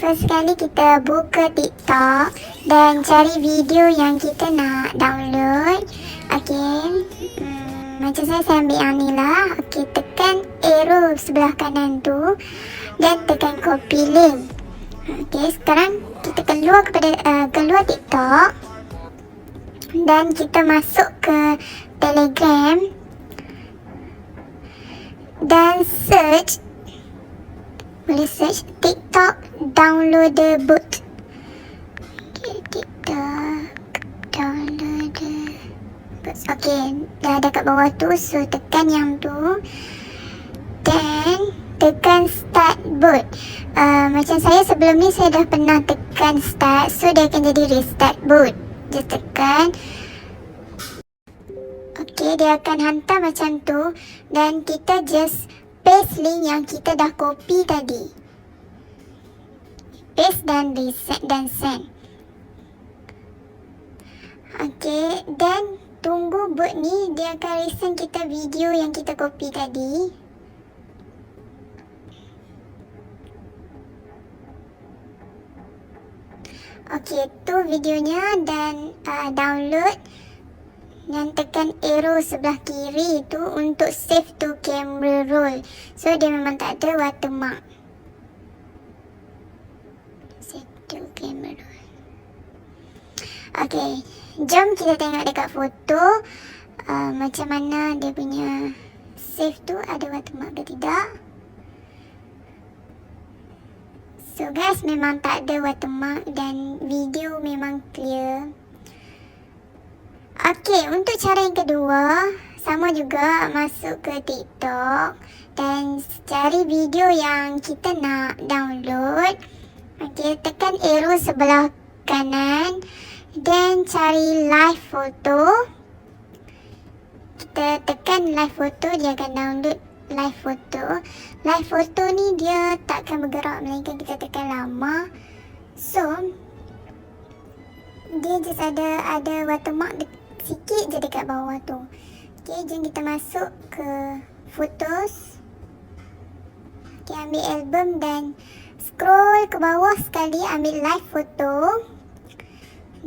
First sekali kita buka TikTok dan cari video yang kita nak download. Okay, macam saya ambil yang ni lah. Okay, tekan arrow sebelah kanan tu dan tekan copy link. Okay, sekarang kita keluar TikTok dan kita masuk ke Telegram dan boleh search TikTok downloader boot. Okay, TikTok downloader boot. Okay, dah ada kat bawah tu, so tekan yang tu dan tekan start boot. Macam saya sebelum ni saya dah pernah tekan start, so dia akan jadi restart boot. Just tekan. Okay, dia akan hantar macam tu dan kita just paste link yang kita dah copy tadi. Paste dan reset dan send. Okay, dan tunggu boot ni, dia akan resend kita video yang kita copy tadi. Okay, tu videonya dan download. Dan tekan arrow sebelah kiri tu untuk save to camera roll. So dia memang tak ada watermark. Save to camera roll. Okay, jom kita tengok dekat foto macam mana dia punya save tu, ada watermark ke tidak. So guys, memang tak ada watermark dan video memang clear. Okay, untuk cara yang kedua, sama juga masuk ke TikTok dan cari video yang kita nak download. Okay, tekan arrow sebelah kanan dan cari live photo. Kita tekan live photo, dia akan download live photo. Live photo ni dia tak akan bergerak melainkan kita tekan lama. So dia just ada watermark sikit je dekat bawah tu. Okay, jom kita masuk ke photos. Okay, ambil album dan scroll ke bawah sekali, ambil live photo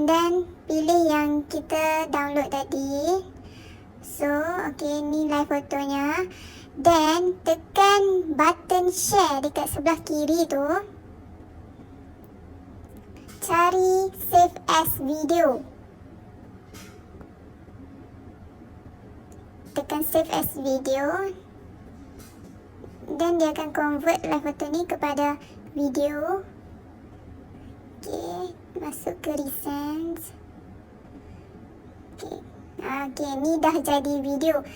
dan pilih yang kita download tadi. So, okay, ni live fotonya. Dan tekan button share dekat sebelah kiri tu. Cari save as video. Tekan save as video dan dia akan convert live photo ni kepada video. Okay, masuk ke recent. Okay, ni dah jadi video.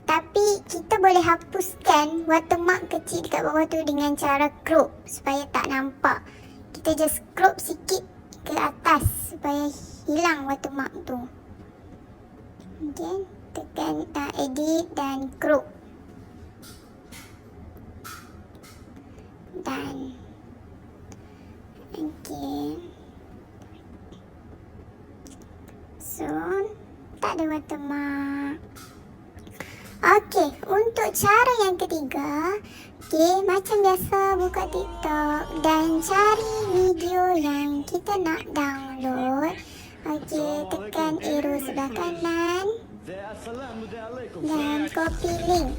Tapi kita boleh hapuskan watermark kecil dekat bawah tu dengan cara crop supaya tak nampak. Kita just crop sikit ke atas supaya hilang watermark tu. Okay, tekan edit dan crop. Dan okay, so tak ada watermark. Okay, untuk cara yang ketiga, okay, macam biasa buka TikTok dan cari video yang kita nak download. Okay, tekan arrow sebelah kanan dan copy link.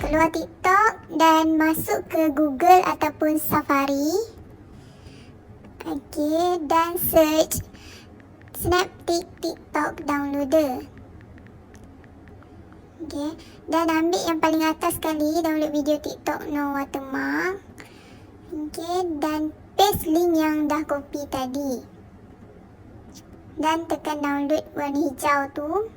Keluar TikTok dan masuk ke Google ataupun Safari. Okay, dan search Snaptik TikTok downloader. Okay, dan ambil yang paling atas sekali, download video TikTok no watermark. Okay, dan paste link yang dah copy tadi. Dan tekan download warna hijau tu.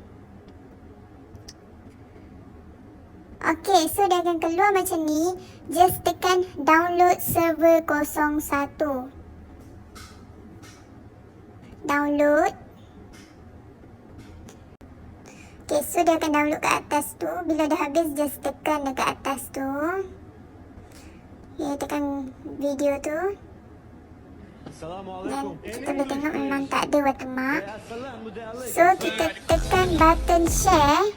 Okay, so dia akan keluar macam ni. Just tekan download server 01. Download. Okay, so dia akan download kat atas tu. Bila dah habis, just tekan dekat atas tu. Okay, tekan video tu. Dan kita boleh tengok memang tak ada watermark. So kita tekan button share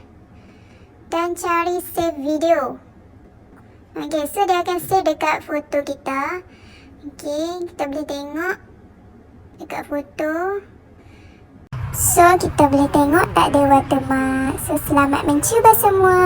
dan cari save video. Okay, so dia akan save dekat foto kita. Okay, kita boleh tengok dekat foto. So, kita boleh tengok tak ada watermark. So, selamat mencuba semua.